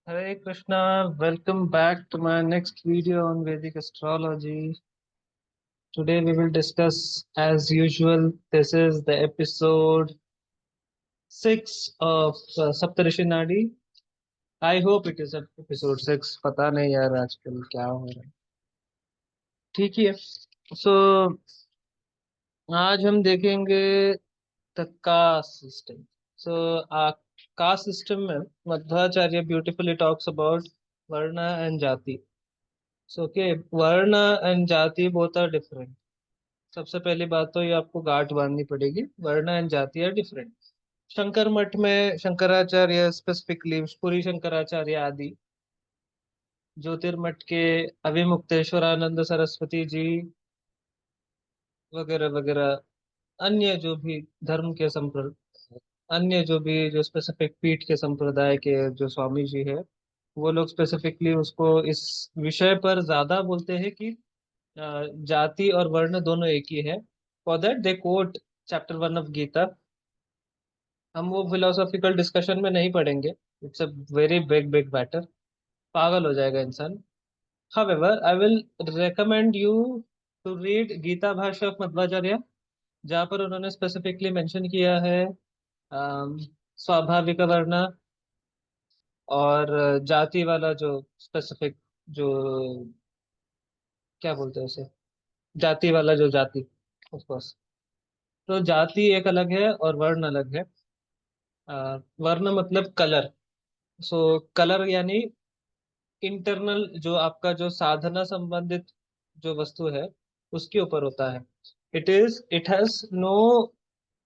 Hare Krishna, welcome back to my next video on Vedic astrology. Today we will discuss, as usual, this is the episode 6 of Saptarishi Nadi. I hope it is episode 6. पता नहीं यार आजकल क्या हो रहा है. ठीक ही है. So आज हम देखेंगे the caste system. So caste system में मध्वाचार्य ब्यूटिफुली टॉक्स अबाउट वर्ण एंड जाति. सो ओके, वर्ण एंड जाति बोथ आर डिफरेंट. सबसे पहली बात तो ये आपको गांठ बांधनी पड़ेगी, वर्ण एंड जाति आर डिफरेंट. शंकर मठ में शंकराचार्य, स्पेसिफिकली पुरी शंकराचार्य आदि, ज्योतिर्मठ के अभिमुक्तेश्वरानंद सरस्वती जी वगैरह वगैरह, अन्य जो भी धर्म के संप्रदाय, अन्य जो भी जो स्पेसिफिक पीठ के संप्रदाय के जो स्वामी जी है, वो लोग स्पेसिफिकली उसको इस विषय पर ज्यादा बोलते हैं कि जाति और वर्ण दोनों एक ही है. For that they quote chapter 1 of Gita. हम वो फिलोसॉफिकल डिस्कशन में नहीं पढ़ेंगे. It's a very big big matter. पागल हो जाएगा इंसान. However, I will recommend you to read Gita भाष्य ऑफ मध्वाचार्य, जहाँ पर उन्होंने स्पेसिफिकली मेंशन किया है स्वाभाविक वर्ण और जाति वाला जो स्पेसिफिक, जो क्या बोलते हैं उसे, जाति वाला जो जाति, ऑफ कोर्स. तो जाति एक अलग है और वर्ण अलग है. वर्ण मतलब कलर. सो कलर यानी इंटरनल, जो आपका जो साधना संबंधित जो वस्तु है उसके ऊपर होता है. It has no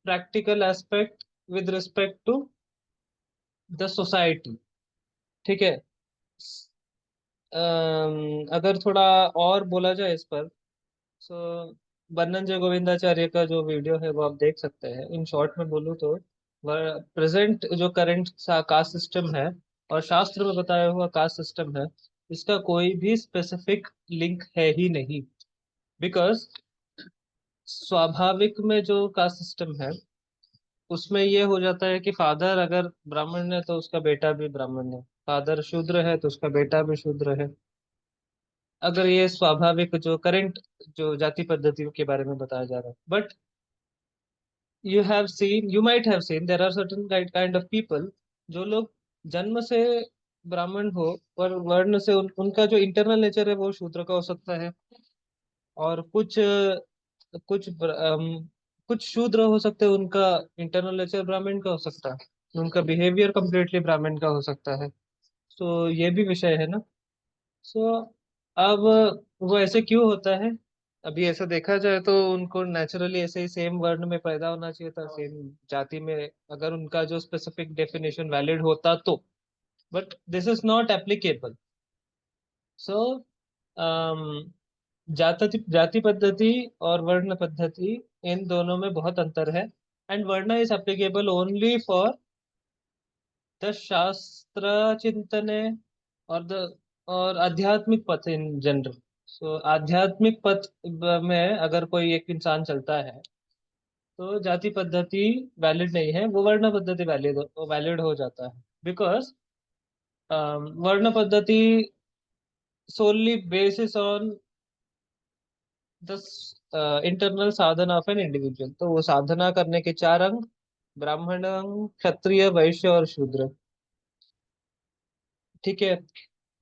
practical aspect with respect to the society. ठीक है. अगर थोड़ा और बोला जाए इस पर, सो बन्नंजय गोविंदाचार्य का जो वीडियो है वो आप देख सकते हैं. इन शॉर्ट में बोलूँ तो प्रेजेंट जो करंट कास्ट सिस्टम है और शास्त्र में बताया हुआ कास्ट सिस्टम है, इसका कोई भी स्पेसिफिक लिंक है ही नहीं. बिकॉज स्वाभाविक में जो कास्ट सिस्टम है उसमें ये हो जाता है कि फादर अगर ब्राह्मण है तो उसका बेटा भी ब्राह्मण है, फादर शूद्र है तो उसका बेटा भी शूद्र है. अगर ये स्वाभाविक जो करंट जो जाति पद्धतियों के बारे में बताया जा रहा है. But you might have seen there are certain kind of people, जो लोग जन्म से ब्राह्मण हो और वर्ण से उनका जो इंटरनल नेचर है वो शूद्र का हो सकता है. और कुछ कुछ शूद्र हो सकते हैं, उनका इंटरनल नेचर ब्राह्मण का हो सकता है, उनका बिहेवियर कम्प्लीटली ब्राह्मण का हो सकता है. सो ये भी विषय है ना. सो अब वो ऐसे क्यों होता है? अभी ऐसा देखा जाए तो उनको नेचुरली ऐसे ही सेम वर्ण में पैदा होना चाहिए था, सेम जाति में, अगर उनका जो स्पेसिफिक डेफिनेशन वैलिड होता तो. But this is not applicable. So जाति पद्धति और वर्ण पद्धति, इन दोनों में बहुत अंतर है. एंड वर्ण is applicable only for the शास्त्र चिंतने और द और आध्यात्मिक पथ इन जनरल. सो आध्यात्मिक पथ में अगर कोई एक इंसान चलता है तो जाति पद्धति वैलिड नहीं है, वो वर्ण पद्धति वैलिड हो जाता है. बिकॉज वर्ण पद्धति solely basis on the internal Sadhana of an individual. तो वो साधना करने के चार अंग: ब्राह्मण अंग, क्षत्रिय, वैश्य और शूद्र. ठीक है.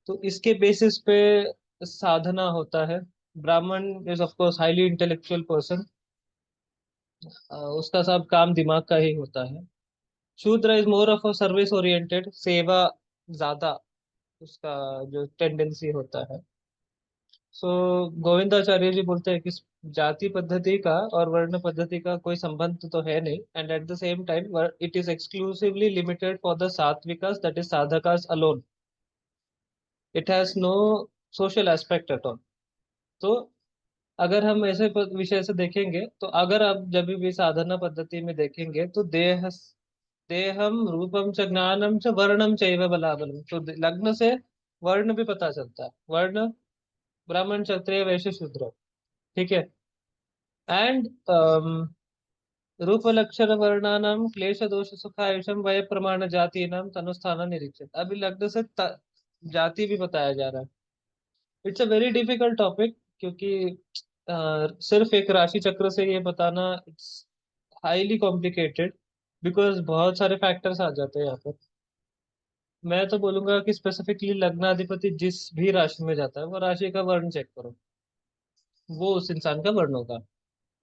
तो इसके बेसिस पे साधना होता है. ब्राह्मण is of course highly intellectual person, उसका सब काम दिमाग का ही होता है. शूद्र is more of a service oriented, सेवा ज्यादा उसका जो टेंडेंसी होता है. सो गोविंदाचार्य जी बोलते हैं कि जाति पद्धति का और वर्ण पद्धति का कोई संबंध तो है नहीं, and at the same time it is exclusively limited for the सात्विकास, दैट इज साधकास alone. It has no social aspect at all. तो अगर हम ऐसे विषय से देखेंगे तो अगर आप जब भी साधना पद्धति में देखेंगे तो देहम रूपम च ज्ञानम च वर्णम चैव बलाबलम. तो लग्न से वर्ण भी पता चलता है. वर्ण ब्राह्मण, क्षत्रिय, वैश्य, शूद्र. ठीक है. एंड रूप लक्षण वर्णानाम क्लेश दोष सुखायुषम वय प्रमाण जाति नाम तनुस्थान निरीक्षित। अभी लग्न से जाति भी बताया जा रहा है। It's a very difficult topic, क्योंकि सिर्फ एक राशि चक्र से ये बताना इट्स हाईली कॉम्प्लिकेटेड, बिकॉज बहुत सारे फैक्टर्स आ जाते हैं यहाँ पर। मैं तो बोलूंगा कि स्पेसिफिकली लग्नाधिपति जिस भी राशि में जाता है वो राशि का वर्ण चेक करो, वो उस इंसान का वर्ण होगा।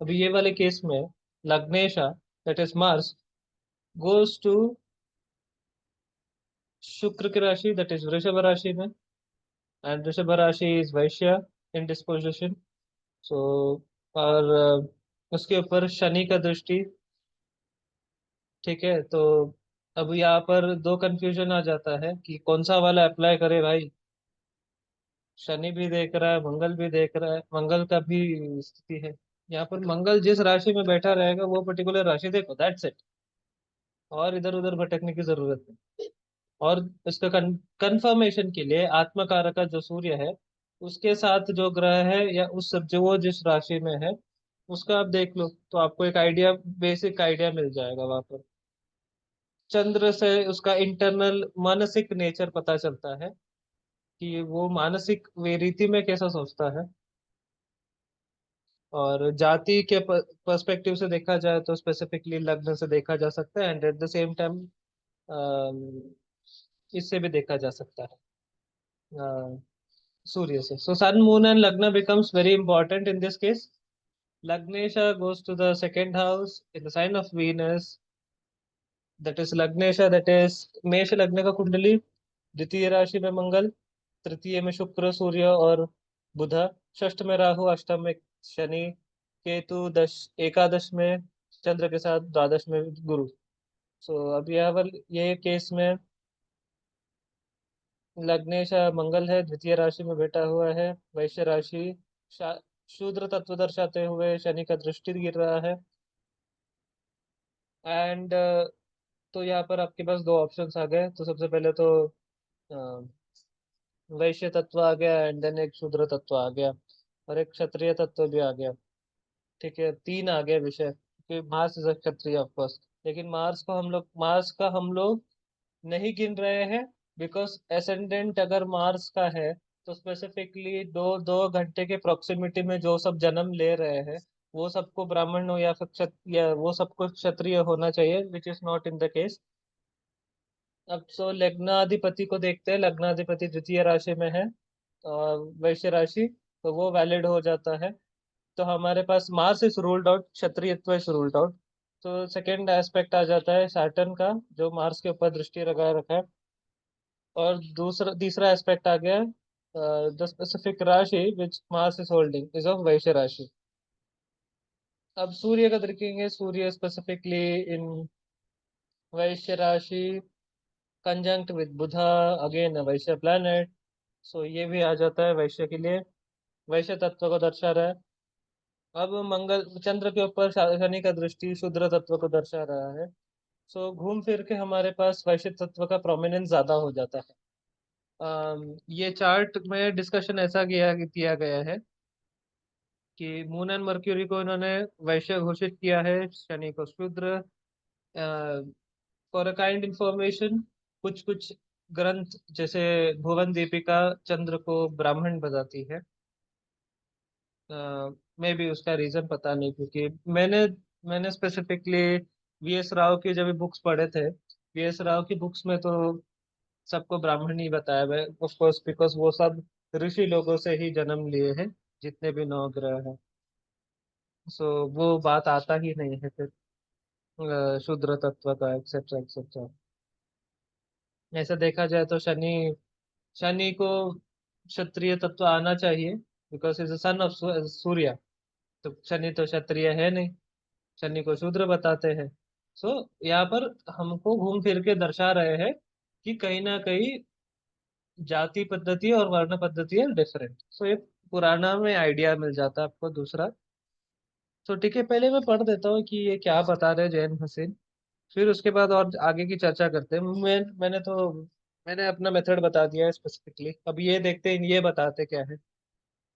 अभी ये वाले केस में लग्नेशा, that is Mars, goes to शुक्र की राशि, दैट इज वृषभ राशि में, एंड वृषभ राशि इज वैश्य इन डिस्पोजिशन। सो और उसके ऊपर शनि का दृष्टि। ठीक है, तो अब यहाँ पर दो कंफ्यूजन आ जाता है कि कौन सा वाला अप्लाई करे भाई। शनि भी देख रहा है, मंगल भी देख रहा है, मंगल का भी स्थिति है यहाँ पर। मंगल जिस राशि में बैठा रहेगा वो पर्टिकुलर राशि देखो, दैट्स इट। और इधर उधर भटकने की जरूरत नहीं। और इसका कंफर्मेशन के लिए आत्मकारक का जो सूर्य है, उसके साथ जो ग्रह है या उस जो वो जिस राशि में है उसका आप देख लो, तो आपको एक आइडिया, बेसिक आइडिया मिल जाएगा वहां पर। चंद्र से उसका इंटरनल मानसिक नेचर पता चलता है कि वो मानसिक वे रीति में कैसा सोचता है। और जाति के पर्सपेक्टिव से देखा जाए तो स्पेसिफिकली लग्न से देखा जा सकता है, and at the same time इससे भी देखा जा सकता है, सूर्य से। सो सन मून एंड लग्न becomes very important in this case. लग्नेश goes to the second house in the sign of Venus, that is लग्नेश, that is मेष लग्न का कुंडली। द्वितीय राशि में मंगल, तृतीय में शुक्र सूर्य और बुध, षष्ठ में राहु, अष्टम में शनि, केतु दश एकादश में चंद्र के साथ, द्वादश में गुरु। सो अब यहाँ पर ये केस में लग्नेश मंगल है, द्वितीय राशि में बैठा हुआ है, वैश्य राशि, शा- शूद्र तत्व दर्शाते हुए शनि का दृष्टि गिर रहा है। एंड तो यहाँ पर आपके पास दो ऑप्शंस आ गए। तो सबसे पहले तो अ, वैश्य तत्व आ गया, एंड देन एक शूद्र तत्व आ गया, और एक क्षत्रिय तत्व भी आ गया। ठीक है, तीन आ गए विषय, क्योंकि Mars is Kshatriya of course. लेकिन मार्स का हम लोग नहीं गिन रहे हैं, बिकॉज एसेंडेंट अगर मार्स का है तो स्पेसिफिकली दो दो घंटे के प्रोक्सिमिटी में जो सब जन्म ले रहे हैं वो सबको ब्राह्मण हो या फिर या वो सबको क्षत्रिय होना चाहिए, which is not in the case. अब सो लग्नाधिपति को देखते हैं, लग्नाधिपति द्वितीय राशि में है और वैश्य राशि, तो वो वैलिड हो जाता है। तो हमारे पास मार्स इज रूल्ड आउट, क्षत्रियत्व इज रूल्ड आउट। तो सेकेंड एस्पेक्ट आ जाता है सैटर्न का, जो मार्स के ऊपर दृष्टि लगाए रखा है। और दूसरा तीसरा एस्पेक्ट आ गया द स्पेसिफिक राशि which Mars is holding is of वैश्य राशि। अब सूर्य का देखेंगे, सूर्य स्पेसिफिकली इन वैश्य राशि, conjunct with Buddha, again Vysya planet. सो ये भी आ जाता है वैश्य के लिए, वैश्य तत्व को दर्शा रहा है। अब मंगल चंद्र के ऊपर शनि का दृष्टि शुद्र तत्व को दर्शा रहा है। सो घूम फिर के हमारे पास वैश्य तत्व का प्रोमिनेंस ज्यादा हो जाता है। ये चार्ट में डिस्कशन ऐसा किया गया है कि मून एंड मर्क्यूरी को इन्होंने वैश्य घोषित किया है, शनि को शूद्र। फॉर अ काइंड इंफॉर्मेशन, कुछ कुछ ग्रंथ जैसे भुवन दीपिका चंद्र को ब्राह्मण बताती है। मे भी उसका रीजन पता नहीं, क्योंकि मैंने स्पेसिफिकली वीएस राव के जब बुक्स पढ़े थे, वीएस राव की बुक्स में तो सबको ब्राह्मण ही बताया हुआ है, ऑफ कोर्स बिकॉज वो सब ऋषि लोगों से ही जन्म लिए हैं, जितने भी नौ ग्रह हैं। सो वो बात आता ही नहीं है फिर शूद्र तत्व का, एक्सेट्रा एक्सेट्रा। ऐसा देखा जाए तो शनि शनि को क्षत्रिय तत्व आना चाहिए, बिकॉज इज सन ऑफ सूर्य। तो शनि तो क्षत्रिय है नहीं, शनि को शूद्र बताते हैं। सो यहाँ पर हमको घूम फिर के दर्शा रहे हैं कि कहीं ना कहीं जाति पद्धति और वर्ण पद्धति है डिफरेंट। सो ये पुराना में आइडिया मिल जाता है आपको दूसरा। तो ठीक है, पहले मैं पढ़ देता हूँ कि ये क्या बता रहे हैं जैन हसीन, फिर उसके बाद और आगे की चर्चा करते हैं। मैंने अपना मेथड बता दिया है स्पेसिफिकली, अब ये देखते हैं ये बताते क्या है।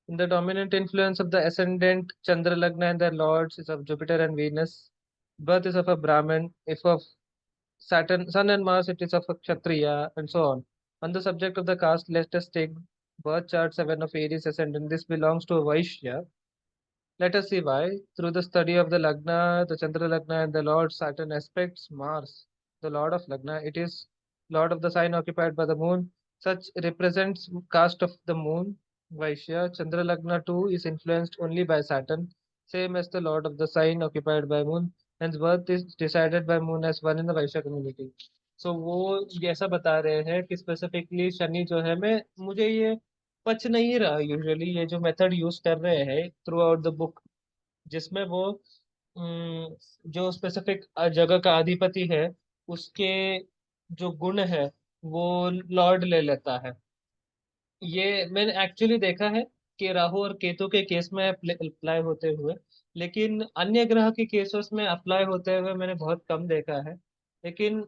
The dominant influence of the ascendant Chandra lagna and the lords is of Jupiter and Venus. birth is of a Brahmin. If of Saturn, Sun and Mars, it is of a Kshatriya, and so on. On the subject of the caste, let us take birth chart 7 of Aries ascendant. This belongs to a Vaishya. Let us see why. Through the study of the Lagna, the Chandra Lagna, and the Lord Saturn aspects Mars, the Lord of Lagna. It is Lord of the sign occupied by the Moon. Such represents caste of the Moon. Vaishya. Chandra Lagna too is influenced only by Saturn, same as the Lord of the sign occupied by Moon. Hence birth is decided by Moon as one in the Vaishya community. So वो ऐसा बता रहे हैं कि specifically Shani जो है, मैं मुझे ये पच नहीं रहा यूजुअली ये जो मेथड यूज कर रहे हैं थ्रू आउट द बुक, जिसमें वो जो स्पेसिफिक जगह का अधिपति है उसके जो गुण है वो लॉर्ड ले लेता है। ये मैंने एक्चुअली देखा है कि राहु और केतु के केस में अप्लाई होते हुए, लेकिन अन्य ग्रह के केसेस में अप्लाई होते हुए मैंने बहुत कम देखा है। लेकिन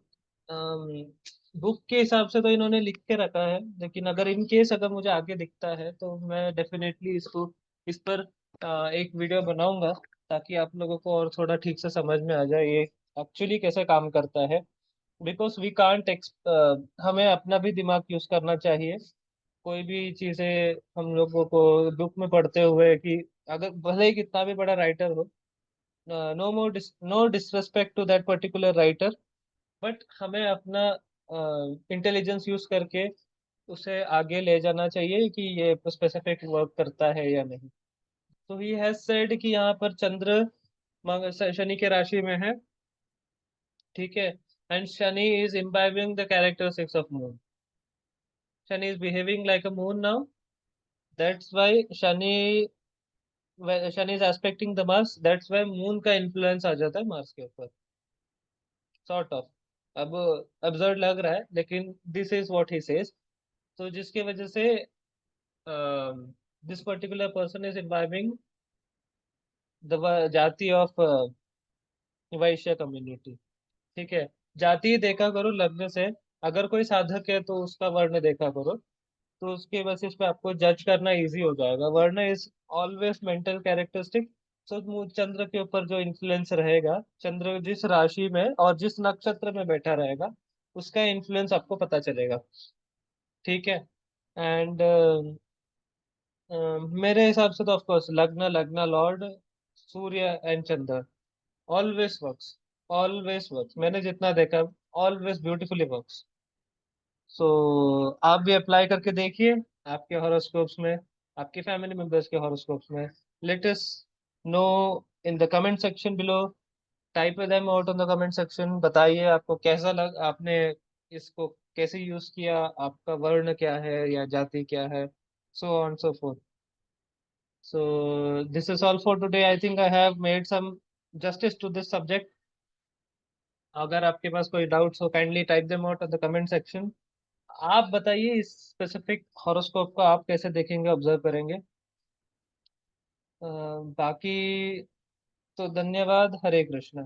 बुक के हिसाब से तो इन्होंने लिख के रखा है, लेकिन अगर इन केस अगर मुझे आगे दिखता है तो मैं डेफिनेटली इसको इस पर एक वीडियो बनाऊंगा, ताकि आप लोगों को और थोड़ा ठीक से समझ में आ जाए ये एक्चुअली कैसे काम करता है। बिकॉज वी कांट हमें अपना भी दिमाग यूज करना चाहिए। कोई भी चीजें हम लोगों को बुक में पढ़ते हुए कि अगर भले ही कितना भी बड़ा राइटर हो, no disrespect to that particular writer, but हमें अपना इंटेलिजेंस यूज करके उसे आगे ले जाना चाहिए कि ये स्पेसिफिक वर्क करता है या नहीं। तो ही हैज सेड कि यहाँ पर चंद्र शनि के राशि में है, ठीक है। And Shani is imbibing the characteristics of moon. Shani is behaving like a moon now, that's why Shani is expecting the Mars, that's why moon का इन्फ्लुएंस आ जाता है मार्स के ऊपर, सॉर्ट ऑफ। अब अब्सर्ड लग रहा है लेकिन this is what he says. तो जिसकी वजह से this particular person is imbibing the जाति ऑफ वैश्य कम्युनिटी, ठीक है। जाति देखा करो लग्न से, अगर कोई साधक है तो उसका वर्ण देखा करो, तो उसके बेसिस पे आपको जज करना इजी हो जाएगा। वर्ण इज ऑलवेज मेंटल कैरेक्टरिस्टिक। तो चंद्र के ऊपर जो इन्फ्लुएंस रहेगा, चंद्र जिस राशि में और जिस नक्षत्र में बैठा रहेगा उसका इन्फ्लुएंस आपको पता चलेगा, ठीक है। एंड मेरे हिसाब से तो ऑफ कोर्स लग्न लग्न Lord Surya and Chandra always works, always works, मैंने जितना देखा ऑलवेज ब्यूटीफुली वर्क्स। सो आप भी अप्लाई करके देखिए आपके हॉरोस्कोप्स में, आपके फैमिली मेंबर्स के हॉरोस्कोप्स में। Let us know in the comment section below. Type them out on the comment section. बताइए आपको कैसा लग, आपने इसको कैसे यूज किया, आपका वर्ण क्या है या जाति क्या है, so on so forth. So this is all for today. I think I have made some justice to this subject. अगर आपके पास कोई डाउट्स हो kindly type them out on the comment section. आप बताइए इस स्पेसिफिक हॉरोस्कोप को आप कैसे देखेंगे, ऑब्जर्व करेंगे। बाकी तो धन्यवाद। हरे कृष्णा।